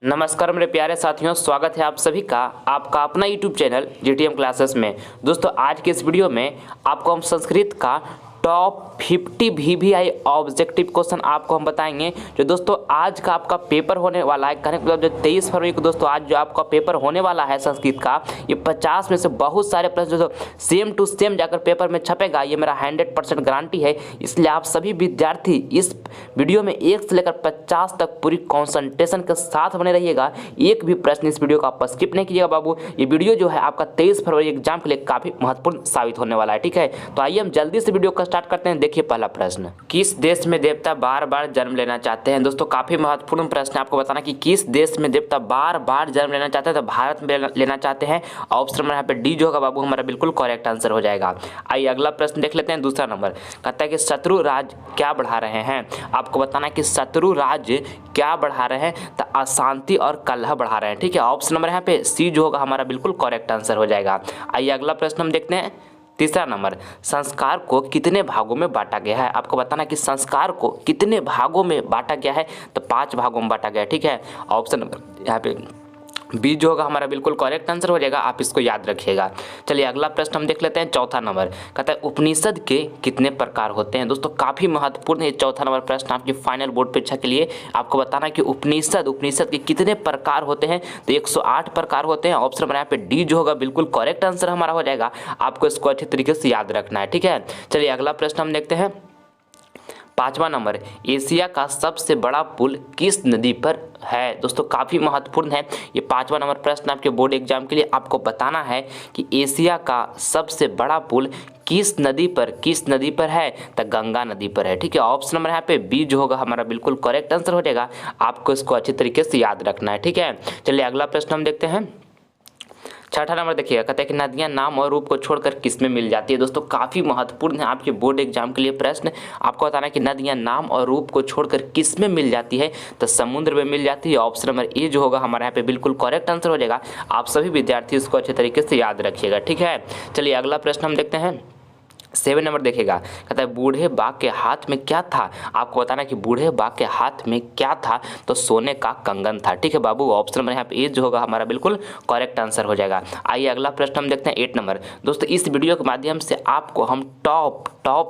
नमस्कार मेरे प्यारे साथियों, स्वागत है आप सभी का आपका अपना यूट्यूब चैनल जीटीएम क्लासेस में। दोस्तों आज के इस वीडियो में आपको हम संस्कृत का टॉप 50 वीवीआई ऑब्जेक्टिव क्वेश्चन आपको हम बताएंगे। जो दोस्तों आज का आपका पेपर होने वाला है, कहने का मतलब जो 23 फरवरी को दोस्तों आज जो आपका पेपर होने वाला है संस्कृत का, ये 50 में से बहुत सारे प्रश्न जो सेम टू सेम जाकर पेपर में छपेगा, ये मेरा 100% गारंटी है। इसलिए आप सभी विद्यार्थी इस वीडियो में 1 से लेकर 50 तक पूरी कॉन्सेंट्रेशन के साथ बने रहिएगा। एक भी प्रश्न इस वीडियो का आप स्किप नहीं कीजिएगा बाबू। ये वीडियो जो है आपका 23 फरवरी एग्जाम के लिए काफी महत्वपूर्ण साबित होने वाला है। ठीक है, तो आइए हम जल्दी से वीडियो का स्टार्ट करते हैं। देखिए पहला प्रश्न, किस देश में देवता बार बार जन्म लेना चाहते हैं? दोस्तों काफी महत्वपूर्ण प्रश्न है, आपको बताना कि किस देश में देवता बार बार जन्म लेना चाहते हैं। तो भारत में लेना चाहते हैं। ऑप्शन नंबर यहाँ पे डी जो होगा बाबू हमारा बिल्कुल करेक्ट आंसर हो जाएगा। आइए अगला प्रश्न देख लेते हैं। दूसरा नंबर कहता है कि शत्रु राज क्या बढ़ा रहे हैं? आपको बताना है कि शत्रु राज क्या बढ़ा रहे हैं? तो अशांति और कलह बढ़ा रहे हैं। ठीक है, ऑप्शन नंबर यहाँ पे सी जो होगा हमारा बिल्कुल करेक्ट आंसर हो जाएगा। आइए अगला प्रश्न हम देखते हैं। तीसरा नंबर, संस्कार को कितने भागों में बांटा गया है? आपको बताना कि संस्कार को कितने भागों में बांटा गया है? तो 5 भागों में बांटा गया है। ठीक है, ऑप्शन नंबर यहाँ पे बी जो होगा हमारा बिल्कुल करेक्ट आंसर हो जाएगा, आप इसको याद रखिएगा। चलिए अगला प्रश्न हम देख लेते हैं। चौथा नंबर कहता है उपनिषद के कितने प्रकार होते हैं? दोस्तों काफी महत्वपूर्ण है चौथा नंबर प्रश्न आपकी फाइनल बोर्ड परीक्षा के लिए। आपको बताना है कि उपनिषद के कितने प्रकार होते हैं? तो 108 प्रकार होते हैं। ऑप्शन नंबर यहाँ पे डी जो होगा बिल्कुल करेक्ट आंसर हमारा हो जाएगा। आपको इसको अच्छे तरीके से याद रखना है। ठीक है, चलिए अगला प्रश्न हम देखते हैं। पांचवा नंबर, एशिया का सबसे बड़ा पुल किस नदी पर है? दोस्तों काफी महत्वपूर्ण है ये पांचवा नंबर प्रश्न आपके बोर्ड एग्जाम के लिए। आपको बताना है कि एशिया का सबसे बड़ा पुल किस नदी पर है? तो गंगा नदी पर है। ठीक है, ऑप्शन नंबर यहाँ पे बी जो होगा हमारा बिल्कुल करेक्ट आंसर हो जाएगा। आपको इसको अच्छी तरीके से याद रखना है। ठीक है, चलिए अगला प्रश्न हम देखते हैं। छठा नंबर देखिएगा, कहते हैं कि नदियां नाम और रूप को छोड़कर किस में मिल जाती है? दोस्तों काफी महत्वपूर्ण है आपके बोर्ड एग्जाम के लिए प्रश्न। आपको बताना है कि नदियां नाम और रूप को छोड़कर किस में मिल जाती है? तो समुद्र में मिल जाती है। ऑप्शन नंबर ए जो होगा हमारे यहाँ पे बिल्कुल करेक्ट आंसर हो जाएगा। आप सभी विद्यार्थी इसको अच्छे तरीके से याद रखिएगा। ठीक है, चलिए अगला प्रश्न हम देखते हैं। 7 नंबर देखिएगा, कहता है बूढ़े बाघ के हाथ में क्या था? आपको बताना कि बूढ़े बाघ के हाथ में क्या था? तो सोने का कंगन था। ठीक है बाबू, ऑप्शन नंबर यहाँ पे ए जो होगा हमारा बिल्कुल करेक्ट आंसर हो जाएगा। आइए अगला प्रश्न हम देखते हैं 8 नंबर। दोस्तों इस वीडियो के माध्यम से आपको हम टॉप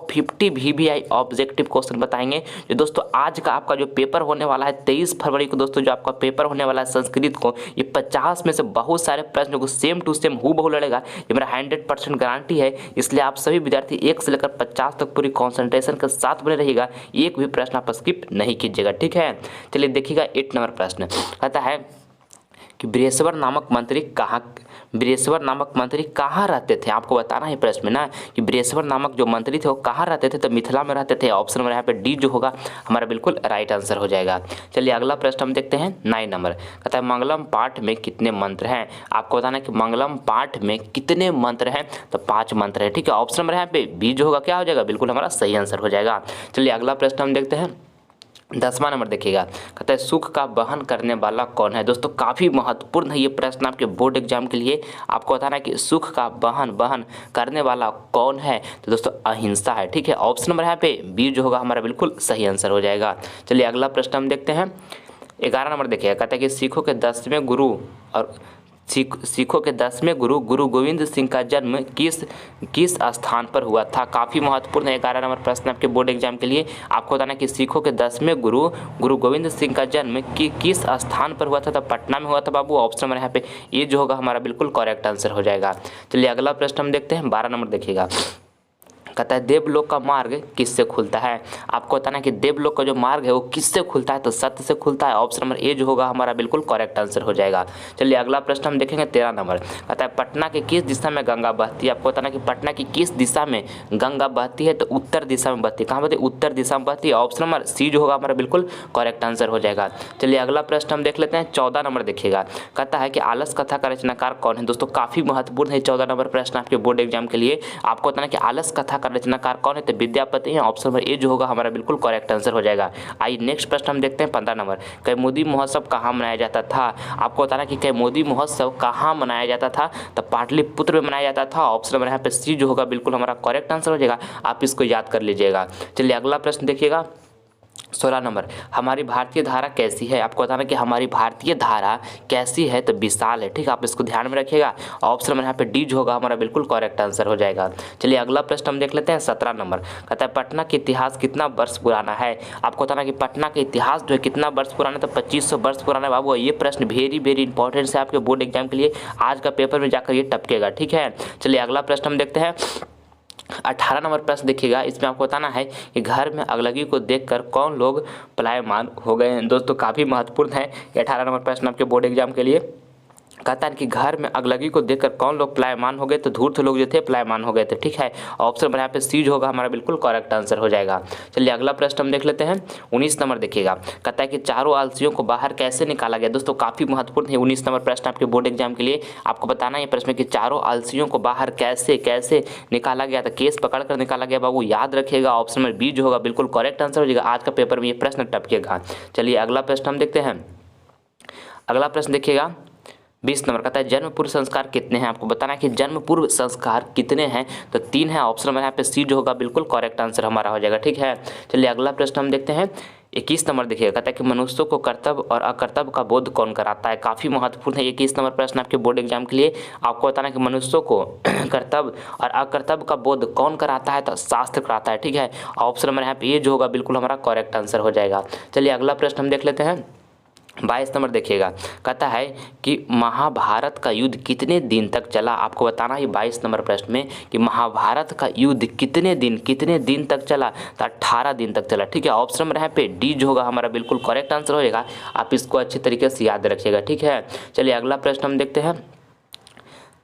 50 वीवीआई ऑब्जेक्टिव क्वेश्चन बताएंगे। जो दोस्तों आज का आपका जो पेपर होने वाला है 23 फरवरी को, दोस्तों जो आपका पेपर होने वाला है संस्कृत को, ये 50 में से बहुत सारे प्रश्नों को सेम टू सेम हूबहू लड़ेगा। ये मेरा 100% गारंटी है। इसलिए आप सभी विद्यार्थी 1 से लेकर 50 तक पूरी कंसंट्रेशन के साथ बने रहिएगा। एक भी प्रश्न आप स्किप नहीं कीजिएगा। ठीक है, चलिए देखिएगा 8 नंबर प्रश्न कहता है कि बृहस्पति नामक मंत्री कहाँ रहते थे? आपको बताना है प्रश्न में ना कि बृहस्पति नामक जो मंत्री थे वो कहाँ रहते थे? तो मिथिला में रहते थे। ऑप्शन नंबर यहाँ पे डी जो होगा हमारा बिल्कुल राइट आंसर हो जाएगा। चलिए अगला प्रश्न हम देखते हैं 9 नंबर कहता है मंगलम पाठ में कितने मंत्र हैं? आपको बताना है कि मंगलम पाठ में कितने मंत्र हैं? तो 5 मंत्र है। ठीक है, ऑप्शन नंबर यहाँ पे बी जो होगा क्या हो जाएगा? बिल्कुल हमारा सही आंसर हो जाएगा। चलिए अगला प्रश्न हम देखते हैं। 10वां नंबर देखिएगा, कहता है सुख का वहन करने वाला कौन है? दोस्तों काफ़ी महत्वपूर्ण है ये प्रश्न आपके बोर्ड एग्जाम के लिए। आपको बताना है कि सुख का वहन करने वाला कौन है? तो दोस्तों अहिंसा है। ठीक है, ऑप्शन नंबर यहाँ पे बी जो होगा हमारा बिल्कुल सही आंसर हो जाएगा। चलिए अगला प्रश्न हम देखते हैं। 11 नंबर देखिएगा, कहता है कि सिखों के 10वें गुरु और सिखों के 10वें गुरु गुरु गोविंद सिंह का जन्म किस स्थान पर हुआ था? काफ़ी महत्वपूर्ण है 11 नंबर प्रश्न आपके बोर्ड एग्जाम के लिए। आपको बताना कि सिखों के 10वें गुरु गुरु गोविंद सिंह का जन्म किस स्थान पर हुआ था? तो पटना में हुआ था बाबू। ऑप्शन नंबर यहाँ पे ये जो होगा हमारा बिल्कुल करेक्ट आंसर हो जाएगा। चलिए अगला प्रश्न हम देखते हैं। 12 नंबर देखिएगा, कहता है देवलोक का मार्ग किससे खुलता है? आपको बताना है कि देवलोक का जो मार्ग है वो किससे खुलता है? तो सत्य से खुलता है। ऑप्शन नंबर ए जो होगा हमारा बिल्कुल करेक्ट आंसर हो जाएगा। चलिए अगला प्रश्न हम देखेंगे 13 नंबर कहता है पटना के किस दिशा में गंगा बहती है? आपको बताना कि पटना की किस दिशा में गंगा बहती है? तो उत्तर दिशा में बहती है। कहाँ बहती है? उत्तर दिशा में बहती है। ऑप्शन नंबर सी जो होगा हमारा बिल्कुल करेक्ट आंसर हो जाएगा। चलिए अगला प्रश्न हम देख लेते हैं। 14 नंबर देखिएगा, कहता है कि आलस कथा का रचनाकार कौन है? दोस्तों काफी महत्वपूर्ण है 14 नंबर प्रश्न आपके बोर्ड एग्जाम के लिए। आपको बताना कि आलस कथा का रचनाकार कौन है? तो विद्यापति है। ऑप्शन नंबर ए जो होगा हमारा बिल्कुल करेक्ट आंसर हो जाएगा। आइए नेक्स्ट प्रश्न हम देखते हैं 15 नंबर। कैमोदी महोत्सव कहाँ मनाया जाता था? आपको बताना कि कैमोदी महोत्सव कहाँ मनाया जाता था? तो पाटलिपुत्र में मनाया जाता था। ऑप्शन नंबर यहाँ पे सी जो होगा बिल्कुल हमारा करेक्ट आंसर हो जाएगा। आप इसको याद कर लीजिएगा। चलिए अगला प्रश्न देखिएगा। 16 नंबर, हमारी भारतीय धारा कैसी है? आपको बताना कि हमारी भारतीय धारा कैसी है, तो विशाल है। ठीक है, आप इसको ध्यान में रखिएगा। ऑप्शन में यहाँ पे डी जो होगा हमारा बिल्कुल करेक्ट आंसर हो जाएगा। चलिए अगला प्रश्न हम देख लेते हैं। 17 नंबर कहता है पटना का इतिहास कितना वर्ष पुराना है? आपको बताना कि पटना का इतिहास जो है कितना वर्ष पुराना है, तो 2500 वर्ष पुराना है बाबू। ये प्रश्न वेरी इंपॉर्टेंट है आपके बोर्ड एग्जाम के लिए, आज का पेपर में जाकर ये टपकेगा। ठीक है, चलिए अगला प्रश्न हम देखते हैं। 18 नंबर प्रश्न देखिएगा, इसमें आपको बताना है कि घर में अगलगी को देखकर कौन लोग पलायमान हो गए हैं। दोस्तों काफ़ी महत्वपूर्ण है 18 नंबर प्रश्न आपके बोर्ड एग्जाम के लिए। कहता है कि घर में अगलगी को देखकर कौन लोग पलायमान हो गए, तो धूर्त लोग जो थे पलायमान हो गए थे। ठीक है, ऑप्शन में यहाँ पे सी जो होगा हमारा बिल्कुल करेक्ट आंसर हो जाएगा। चलिए अगला प्रश्न हम देख लेते हैं। 19 नंबर देखिएगा, कहता है कि चारों आलसियों को बाहर कैसे निकाला गया? दोस्तों काफ़ी महत्वपूर्ण है 19 नंबर प्रश्न आपके बोर्ड एग्जाम के लिए। आपको बताना है प्रश्न कि चारों आलसियों को बाहर कैसे कैसे निकाला गया था? केस पकड़ कर निकाला गया बाबू, याद रखिएगा। ऑप्शन में बी जो होगा बिल्कुल करेक्ट आंसर हो जाएगा। आज का पेपर में ये प्रश्न टपकेगा। चलिए अगला प्रश्न हम देखते हैं। अगला प्रश्न देखिएगा 20 नंबर कहता है जन्म पूर्व संस्कार कितने हैं? आपको बताना है कि जन्म पूर्व संस्कार कितने हैं, तो 3 है। ऑप्शन में यहाँ पे सी जो होगा बिल्कुल करेक्ट आंसर हमारा हो जाएगा। ठीक है, चलिए अगला प्रश्न हम देखते हैं। 21 नंबर देखिएगा, कहता है कि मनुष्यों को कर्तव्य और अकर्तव्य का बोध कौन कराता है? काफ़ी महत्वपूर्ण है 21 नंबर प्रश्न आपके बोर्ड एग्जाम के लिए। आपको बताना है कि मनुष्यों को कर्तव्य और अकर्तव्य का बोध कौन कराता है, तो शास्त्र कराता है। ठीक है, ऑप्शन में यहाँ पे ये जो होगा बिल्कुल हमारा करेक्ट आंसर हो जाएगा। चलिए अगला प्रश्न हम देख लेते हैं। 22 नंबर देखिएगा, कहता है कि महाभारत का युद्ध कितने दिन तक चला? आपको बताना है 22 नंबर प्रश्न में कि महाभारत का युद्ध कितने दिन तक चला, तो 18 दिन तक चला। ठीक है, ऑप्शन में यहाँ पे डी जो होगा हमारा बिल्कुल करेक्ट आंसर हो जाएगा। आप इसको अच्छे तरीके से याद रखिएगा। ठीक है, चलिए अगला प्रश्न हम देखते हैं।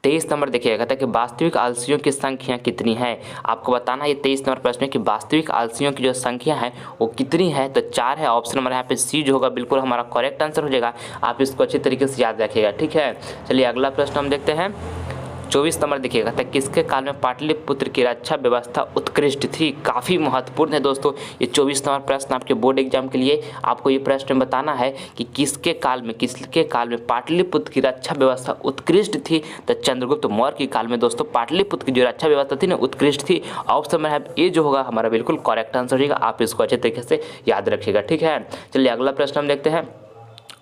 23 नंबर देखिएगा, कहता है कि वास्तविक आलसियों की संख्या कितनी है? आपको बताना है 23 नंबर प्रश्न में कि वास्तविक आलसियों की जो संख्या है वो कितनी है, तो 4 है। ऑप्शन नंबर यहाँ पे सी जो होगा बिल्कुल हमारा करेक्ट आंसर हो जाएगा। आप इसको अच्छी तरीके से याद रखिएगा। ठीक है, चलिए अगला प्रश्न हम देखते हैं। 24 नंबर देखिएगा, कहता है किसके काल में पाटलिपुत्र की रक्षा व्यवस्था उत्कृष्ट थी? काफ़ी महत्वपूर्ण है दोस्तों ये 24 नंबर प्रश्न आपके बोर्ड एग्जाम के लिए। आपको ये प्रश्न बताना है कि किसके काल में पाटलिपुत्र की रक्षा व्यवस्था उत्कृष्ट थी, तो चंद्रगुप्त मौर्य के काल में दोस्तों पाटलिपुत्र की जो रक्षा व्यवस्था थी ना उत्कृष्ट थी। ऑप्शन में ये जो होगा हमारा बिल्कुल करेक्ट आंसर हो जाएगा। आप इसको अच्छे तरीके से याद रखिएगा। ठीक है, चलिए अगला प्रश्न हम देखते हैं।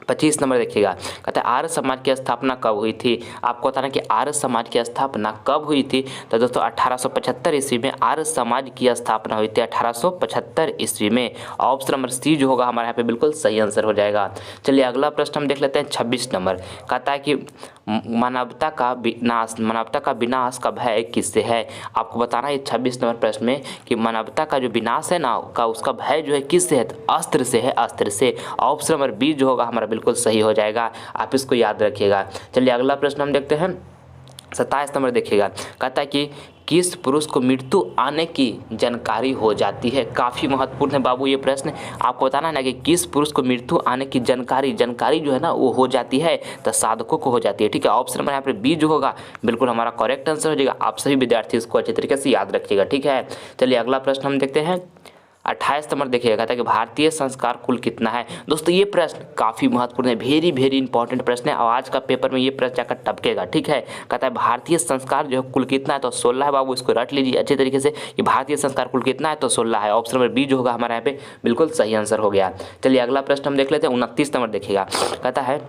25 नंबर देखिएगा, कहता है आर्य समाज की स्थापना कब हुई थी? आपको बताना कि आर्य समाज की स्थापना कब हुई थी, तो दोस्तों 1875 ईस्वी में आर्य समाज की स्थापना हुई थी। 1875 ईस्वी में। ऑप्शन नंबर सी जो होगा हमारे यहाँ पे बिल्कुल सही आंसर हो जाएगा। चलिए अगला प्रश्न हम देख लेते हैं। 26 नंबर कहता है कि मानवता का विनाश का भय किससे है? आपको बताना है 26 नंबर प्रश्न में कि मानवता का जो विनाश है ना का उसका भय जो है किससे है, तो अस्त्र से है, अस्त्र से। ऑप्शन नंबर बी जो होगा हमारा बिल्कुल सही हो जाएगा। आप इसको याद रखिएगा। चलिए अगला प्रश्न हम देखते हैं। 27 नंबर देखिएगा, कहता है कि किस पुरुष को मृत्यु आने की जानकारी हो जाती है? काफ़ी महत्वपूर्ण है बाबू ये प्रश्न। आपको बताना है ना कि किस पुरुष को मृत्यु आने की जानकारी जो है ना वो हो जाती है, तो साधकों को हो जाती है। ठीक है, ऑप्शन नंबर यहाँ पे बी जो होगा बिल्कुल हमारा करेक्ट आंसर हो जाएगा। आप सभी विद्यार्थी इसको अच्छे तरीके से याद रखिएगा। ठीक है, चलिए अगला प्रश्न हम देखते हैं। 28 नंबर देखिएगा, कहता है कि भारतीय संस्कार कुल कितना है? दोस्तों ये प्रश्न काफ़ी महत्वपूर्ण है, वेरी इंपॉर्टेंट प्रश्न है और आज का पेपर में ये प्रश्न जाकर टपकेगा। ठीक है, कहता है भारतीय संस्कार जो है कुल कितना है, तो 16 है बाबू। इसको रट लीजिए अच्छे तरीके से कि भारतीय संस्कार कुल कितना है, तो 16 है। ऑप्शन नंबर बी जो होगा हमारे यहाँ पे बिल्कुल सही आंसर हो गया। चलिए अगला प्रश्न हम देख लेते हैं। 29 नंबर देखिएगा, कहता है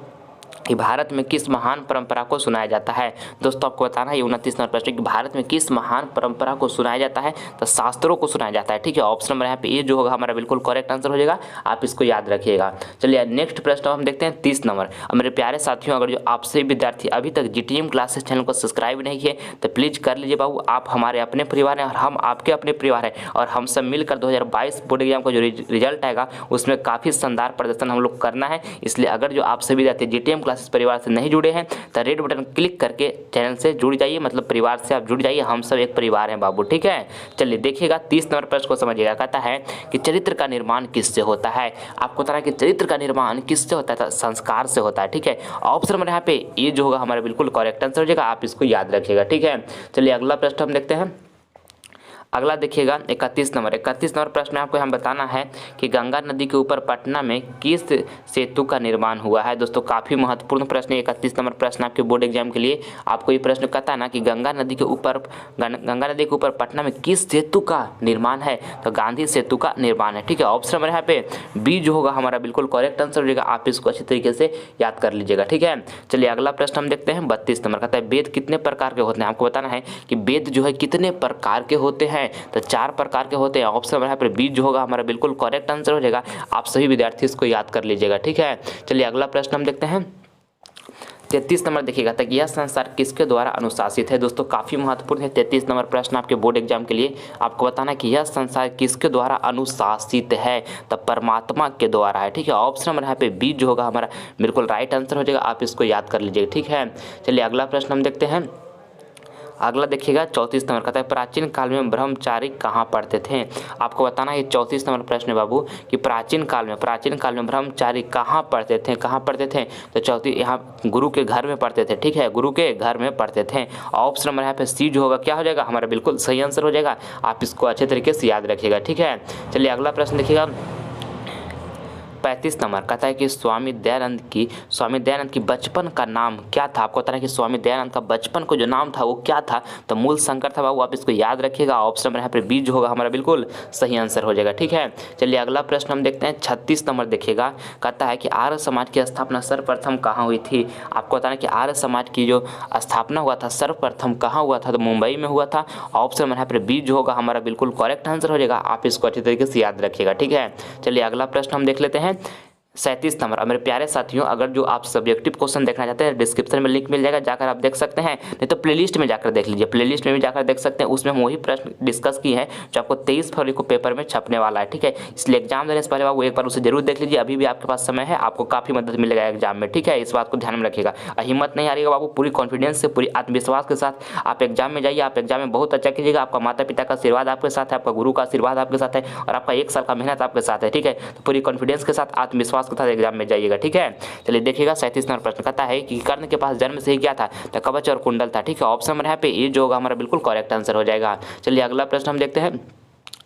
कि भारत में किस महान परंपरा को सुनाया जाता है? दोस्तों आपको बताना है ये 29 नंबर प्रश्न कि भारत में किस महान परंपरा को सुनाया जाता है, तो शास्त्रों को सुनाया जाता है। ठीक है, ऑप्शन नंबर यहाँ पे ये जो होगा हमारा बिल्कुल करेक्ट आंसर हो जाएगा। आप इसको याद रखिएगा। चलिए नेक्स्ट प्रश्न हम देखते हैं 30 नंबर। मेरे प्यारे साथियों, अगर जो आपसे विद्यार्थी अभी तक GTM क्लासेस चैनल को सब्सक्राइब नहीं किए तो प्लीज़ कर लीजिए बाबू। आप हमारे अपने परिवार हैं और हम आपके अपने परिवार हैं, और हम सब मिलकर 2022 बोर्ड एग्जाम का जो रिजल्ट आएगा उसमें काफ़ी शानदार प्रदर्शन हम लोग करना है। इसलिए अगर जो आपसे विद्यार्थी GTM क्लासेस परिवार से नहीं जुड़े हैं तो रेड बटन क्लिक करके चैनल से जुड़ जाइए, मतलब परिवार से आप जुड़ जाइए। हम सब एक परिवार हैं बाबू। ठीक है, चलिए देखिएगा 30 नंबर प्रश्न को समझिएगा। कहता है कि चरित्र का निर्माण किससे होता है? आपको पता है कि चरित्र का निर्माण किससे होता है, तो संस्कार से होता है। ठीक है, ऑप्शन नंबर यहाँ पे ये जो होगा हमारा बिल्कुल करेक्ट आंसर हो जाएगा। आप इसको याद रखिएगा। ठीक है, चलिए अगला प्रश्न हम देखते हैं। अगला देखिएगा 31 नंबर प्रश्न में आपको हम बताना है कि गंगा नदी के ऊपर पटना में किस सेतु का निर्माण हुआ है। दोस्तों काफ़ी महत्वपूर्ण प्रश्न है 31 नंबर प्रश्न आपके बोर्ड एग्जाम के लिए। आपको ये प्रश्न कहता है ना कि गंगा नदी के ऊपर पटना में किस सेतु का निर्माण है, तो गांधी सेतु का निर्माण है। ठीक है, ऑप्शन नंबर यहाँ पे बी जो होगा हमारा बिल्कुल करेक्ट आंसर हो जाएगा। आप इसको अच्छी तरीके से याद कर लीजिएगा। ठीक है, चलिए अगला प्रश्न हम देखते हैं 32 नंबर कहता है वेद कितने प्रकार के होते हैं। आपको बताना है कि वेद जो है कितने प्रकार के होते हैं, तो 4 प्रकार के होते हैं। ऑप्शन नंबर यहाँ पर बी जो होगा हमारा बिल्कुल करेक्ट आंसर हो जाएगा। आप सभी विद्यार्थी इसको याद कर लीजिएगा। ठीक है, चलिए अगला प्रश्न हम देखते हैं 33 नंबर देखिएगा तक यह संसार किसके द्वारा अनुशासित है। दोस्तों काफ़ी महत्वपूर्ण है 33 नंबर प्रश्न आपके बोर्ड एग्जाम के लिए। आपको बताना है कि यह संसार किसके द्वारा अनुशासित है, तो परमात्मा के द्वारा है। ठीक है, ऑप्शन नंबर यहाँ पे बी जो होगा हमारा बिल्कुल राइट आंसर हो जाएगा। आप इसको याद कर लीजिएगा। ठीक है, चलिए अगला प्रश्न हम देखते हैं। अगला देखिएगा 34 नंबर कहता है प्राचीन काल में ब्रह्मचारी कहाँ पढ़ते थे। आपको बताना है 34 नंबर प्रश्न है बाबू कि प्राचीन काल में ब्रह्मचारी कहाँ पढ़ते थे। तो चौथी यहाँ गुरु के घर में पढ़ते थे। ठीक है, गुरु के घर में पढ़ते थे। ऑप्शन नंबर यहाँ पे सी जो होगा क्या हो जाएगा हमारा बिल्कुल सही आंसर हो जाएगा। आप इसको अच्छे तरीके से याद रखिएगा। ठीक है, चलिए अगला प्रश्न देखिएगा 35 नंबर कहता है कि स्वामी दयानंद की बचपन का नाम क्या था। आपको बताना है कि स्वामी दयानंद का बचपन को जो नाम था वो क्या था, तो मूल शंकर था बाबू। आप इसको याद रखिएगा। ऑप्शन नंबर यहाँ पर बी जो होगा हमारा बिल्कुल सही आंसर हो जाएगा। ठीक है, चलिए अगला प्रश्न हम देखते हैं 36 नंबर देखिएगा कहता है कि आर्य समाज की स्थापना सर्वप्रथम कहाँ हुई थी। आपको बताना है कि आर्य समाज की जो स्थापना हुआ था सर्वप्रथम कहाँ हुआ था, तो मुंबई में हुआ था। ऑप्शन नंबर यहाँ पर बी जो होगा हमारा बिल्कुल करेक्ट आंसर हो जाएगा। आप इसको अच्छी तरीके से याद रखिएगा। ठीक है, चलिए अगला प्रश्न हम देख लेते हैं 37 नंबर। मेरे प्यारे साथियों अगर जो आप सब्जेक्टिव क्वेश्चन देखना चाहते हैं डिस्क्रिप्शन में लिंक मिल जाएगा, जाकर आप देख सकते हैं। नहीं तो प्लेलिस्ट में जाकर देख लीजिए, प्लेलिस्ट में भी जाकर देख सकते हैं। उसमें हम वही प्रश्न डिस्कस किए हैं जो आपको 23 फरवरी को पेपर में छपने वाला है। ठीक है, इसलिए एग्जाम देने से पहले वो एक बार उसे जरूर देख लीजिए। अभी भी आपके पास समय है, आपको काफ़ी मदद मिलेगा एग्जाम में। ठीक है, इस बात को ध्यान में रखिएगा। हिम्मत नहीं हारिएगा बाबू, पूरी कॉन्फिडेंस से पूरी आत्मविश्वास के साथ आप एग्जाम में जाइए। आप एग्जाम में बहुत अच्छा कीजिएगा। आपका माता पिता का आशीर्वाद आपके साथ है, आपका गुरु का आशीर्वाद आपके साथ है और आपका 1 साल का मेहनत आपके साथ है। ठीक है, तो पूरी कॉन्फिडेंस के साथ आत्मविश्वास के साथ एग्जाम में जाइए। ठीक है, चलिए देखिएगा 37 नंबर प्रश्न कहता है कि कर्ण के पास जन्म से ही क्या था, तो कवच और कुंडल था। ठीक है, ऑप्शन नंबर यहाँ पे ये जो होगा हमारा बिल्कुल करेक्ट आंसर हो जाएगा। चलिए अगला प्रश्न हम देखते हैं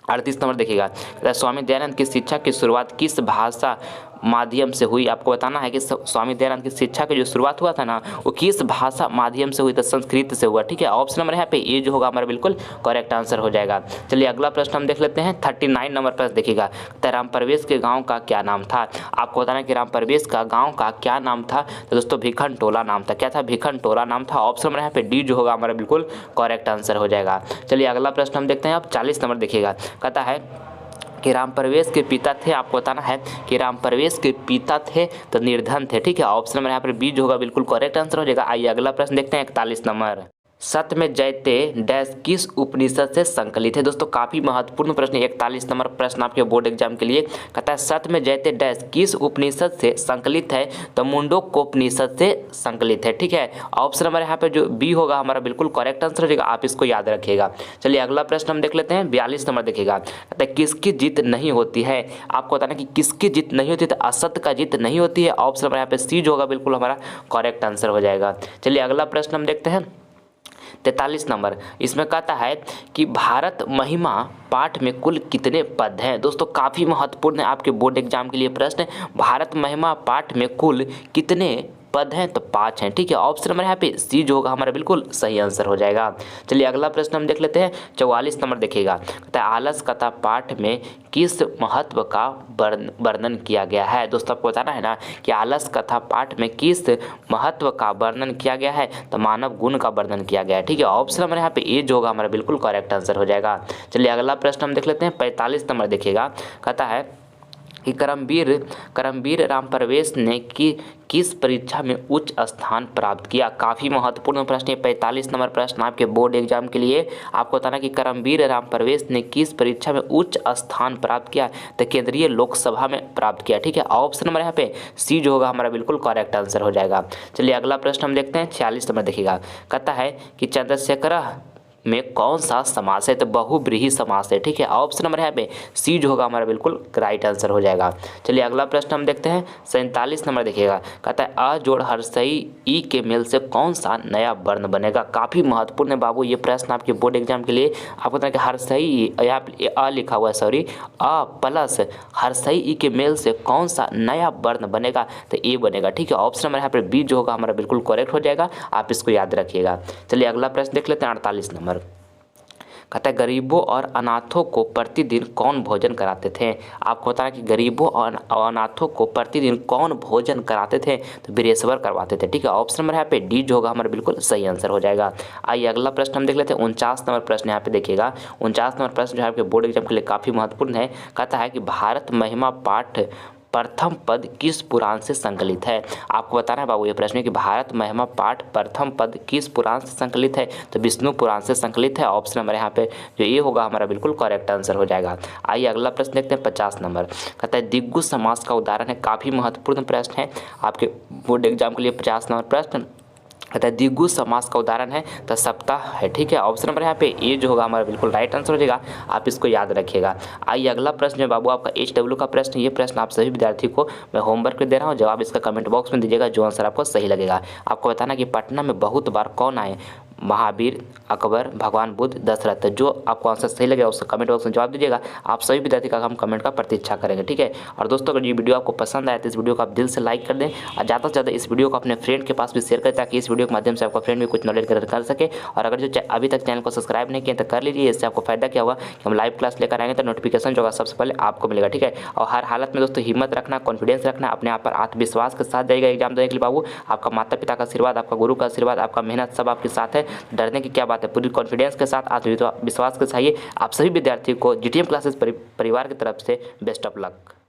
38 नंबर देखिएगा स्वामी दयानंद की शिक्षा की शुरुआत किस भाषा माध्यम से हुई। आपको बताना है कि स्वामी दयानंद की शिक्षा की जो शुरुआत हुआ था ना वो किस भाषा माध्यम से हुई, तो संस्कृत से हुआ। ठीक है, ऑप्शन नंबर यहाँ पे ये जो होगा हमारा बिल्कुल करेक्ट आंसर हो जाएगा। चलिए अगला प्रश्न हम देख लेते हैं 39 नंबर प्रश्न देखिएगा राम प्रवेश के गाँव का क्या नाम था। आपको बताना है कि राम प्रवेश का गाँव का क्या नाम था, तो दोस्तों भिखन टोला नाम था। क्या था, भिखन टोला नाम था। ऑप्शन नंबर यहाँ पे डी जो होगा हमारा बिल्कुल करेक्ट आंसर हो जाएगा। चलिए अगला प्रश्न हम देखते हैं अब 40 नंबर देखिएगा कहता है कि राम प्रवेश के पिता थे। आपको बताना है कि राम प्रवेश के पिता थे तो निर्धन थे। ठीक है, ऑप्शन नंबर यहाँ पर बी जो होगा बिल्कुल करेक्ट आंसर हो जाएगा। आइए अगला प्रश्न देखते हैं 41 नंबर सत्य में जयते डैश किस उपनिषद से संकलित है। दोस्तों काफ़ी महत्वपूर्ण प्रश्न 41 नंबर प्रश्न आपके बोर्ड एग्जाम के लिए कहता है सत्य में जयते डैश किस उपनिषद से संकलित है, तो मुंडकोपनिषद से संकलित है। ठीक है, ऑप्शन नंबर यहाँ पे जो बी होगा हमारा बिल्कुल करेक्ट आंसर हो जाएगा। आप इसको याद रखिएगा। चलिए अगला प्रश्न हम देख लेते हैं 42 नंबर देखिएगा कहता है किसकी जीत नहीं होती है। आपको बताना कि किसकी जीत नहीं होती, तो असत्य का जीत नहीं होती है। ऑप्शन नंबर यहाँ पे सी जो होगा बिल्कुल हमारा करेक्ट आंसर हो जाएगा। चलिए अगला प्रश्न हम देखते हैं 43 नंबर। इसमें कहता है कि भारत महिमा पाठ में कुल कितने पद हैं। दोस्तों काफ़ी महत्वपूर्ण है आपके बोर्ड एग्जाम के लिए प्रश्न। भारत महिमा पाठ में कुल कितने पद हैं, तो 5 हैं। ठीक है, ऑप्शन नंबर यहाँ पे सी जो होगा हमारा बिल्कुल सही आंसर हो जाएगा। चलिए अगला प्रश्न हम देख लेते हैं 44 नंबर देखिएगा कहता है आलस कथा पाठ में किस महत्व का वर्णन किया गया है। दोस्तों आपको बताना है ना कि आलस कथा पाठ में किस महत्व का वर्णन किया गया है, तो मानव गुण का वर्णन किया गया है। ठीक है, ऑप्शन नंबर यहाँ पे ए जो होगा हमारा बिल्कुल करेक्ट आंसर हो जाएगा। चलिए अगला प्रश्न हम देख लेते हैं 45 नंबर देखिएगा कहता है कि करमवीर राम प्रवेश ने किस परीक्षा में उच्च स्थान प्राप्त किया। काफ़ी महत्वपूर्ण प्रश्न है 45 नंबर प्रश्न आपके बोर्ड एग्जाम के लिए। आपको बताना कि करमवीर राम प्रवेश ने किस परीक्षा में उच्च स्थान प्राप्त किया, तो केंद्रीय लोकसभा में प्राप्त किया। ठीक है, ऑप्शन नंबर यहाँ पे सी जो होगा हमारा बिल्कुल करेक्ट आंसर हो जाएगा। चलिए अगला प्रश्न हम देखते हैं 46 नंबर देखिएगा कहता है कि में कौन सा समास है? तो बहुब्रीहि समास है। ठीक है, ऑप्शन नंबर यहाँ पे सी जो होगा हमारा बिल्कुल राइट आंसर हो जाएगा। चलिए अगला प्रश्न हम देखते हैं 47 नंबर देखिएगा। कहता है अ जोड़ हर्षई ई के मेल से कौन सा नया वर्ण बनेगा? काफ़ी महत्वपूर्ण है बाबू ये प्रश्न आपके बोर्ड एग्जाम के लिए। आपको पता है कि हर्षई यहाँ पे अ लिखा हुआ है, सॉरी अ प्लस हर्षई ई के मेल से कौन सा नया वर्ण बनेगा? तो ए बनेगा। ठीक है, ऑप्शन नंबर यहाँ पर बी जो होगा हमारा बिल्कुल करेक्ट हो जाएगा, आप इसको याद रखिएगा। चलिए अगला प्रश्न देख लेते हैं 48 नंबर। कहता है गरीबों और अनाथों को प्रतिदिन कौन भोजन कराते थे? आपको बताना कि गरीबों और अनाथों को प्रतिदिन कौन भोजन कराते थे? तो वीरेश्वर करवाते थे। ठीक है, ऑप्शन नंबर यहाँ पे डी जो होगा हमारा बिल्कुल सही आंसर हो जाएगा। आइए अगला प्रश्न हम देख लेते हैं 49 नंबर प्रश्न यहाँ पे देखिएगा। 49 नंबर प्रश्न जो है आपके बोर्ड एग्जाम के लिए काफ़ी महत्वपूर्ण है। कहता है कि भारत महिमा पाठ प्रथम पद किस पुराण से संकलित है? आपको बताना है बाबू ये प्रश्न है कि भारत महिमा पाठ प्रथम पद किस पुराण से संकलित है? तो विष्णु पुराण से संकलित है। ऑप्शन नंबर यहाँ पे जो ये होगा हमारा बिल्कुल करेक्ट आंसर हो जाएगा। आइए अगला प्रश्न देखते हैं 50 नंबर। कहता है दिग्गु समास का उदाहरण है। काफ़ी महत्वपूर्ण प्रश्न है आपके बोर्ड एग्जाम के लिए 50 नंबर प्रश्न। कहता है दिग्गु समास का उदाहरण है तो सप्ताह है। ठीक है, ऑप्शन नंबर यहाँ पे ए जो होगा हमारा बिल्कुल राइट आंसर हो जाएगा, आप इसको याद रखिएगा। आइए अगला प्रश्न है बाबू आपका HW का प्रश्न। ये प्रश्न आप सभी विद्यार्थी को मैं होमवर्क दे रहा हूँ, जवाब इसका कमेंट बॉक्स में दीजिएगा जो आंसर आपको सही लगेगा। आपको बताना कि पटना में बहुत बार कौन आए? महावीर, अकबर, भगवान बुद्ध, दशरथ। जो आपको आंसर सही लगेगा उसको कमेंट बॉक्स में जवाब दीजिएगा। आप सभी विद्यार्थी का हम कमेंट का प्रतीक्षा करेंगे। ठीक है, और दोस्तों अगर ये वीडियो आपको पसंद आए तो इस वीडियो को आप दिल से लाइक कर दें और ज़्यादा से ज़्यादा इस वीडियो को अपने फ्रेंड के पास भी शेयर करें ताकि इस वीडियो के माध्यम से आपका फ्रेंड भी कुछ नॉलेज कर सके। और अगर जो अभी तक चैनल को सब्सक्राइब नहीं किया तो कर लीजिए। इससे आपको फायदा क्या होगा कि हम लाइव क्लास लेकर आएंगे तो नोटिफिकेशन जो होगा सबसे पहले आपको मिलेगा। ठीक है, और हर हालत में दोस्तों हिम्मत रखना, कॉन्फिडेंस रखना, अपने आप पर आत्मविश्वास के साथ जाएगा एग्जाम देने के लिए बाबू। आपका माता पिता का आशीर्वाद, आपका गुरु का आशीर्वाद, आपका मेहनत सब आपके साथ है। डरने की क्या बात है, पूरी कॉन्फिडेंस के साथ आत्मविश्वास के चाहिए। आप सभी विद्यार्थियों को GTM क्लासेस परिवार की तरफ से बेस्ट ऑफ लक।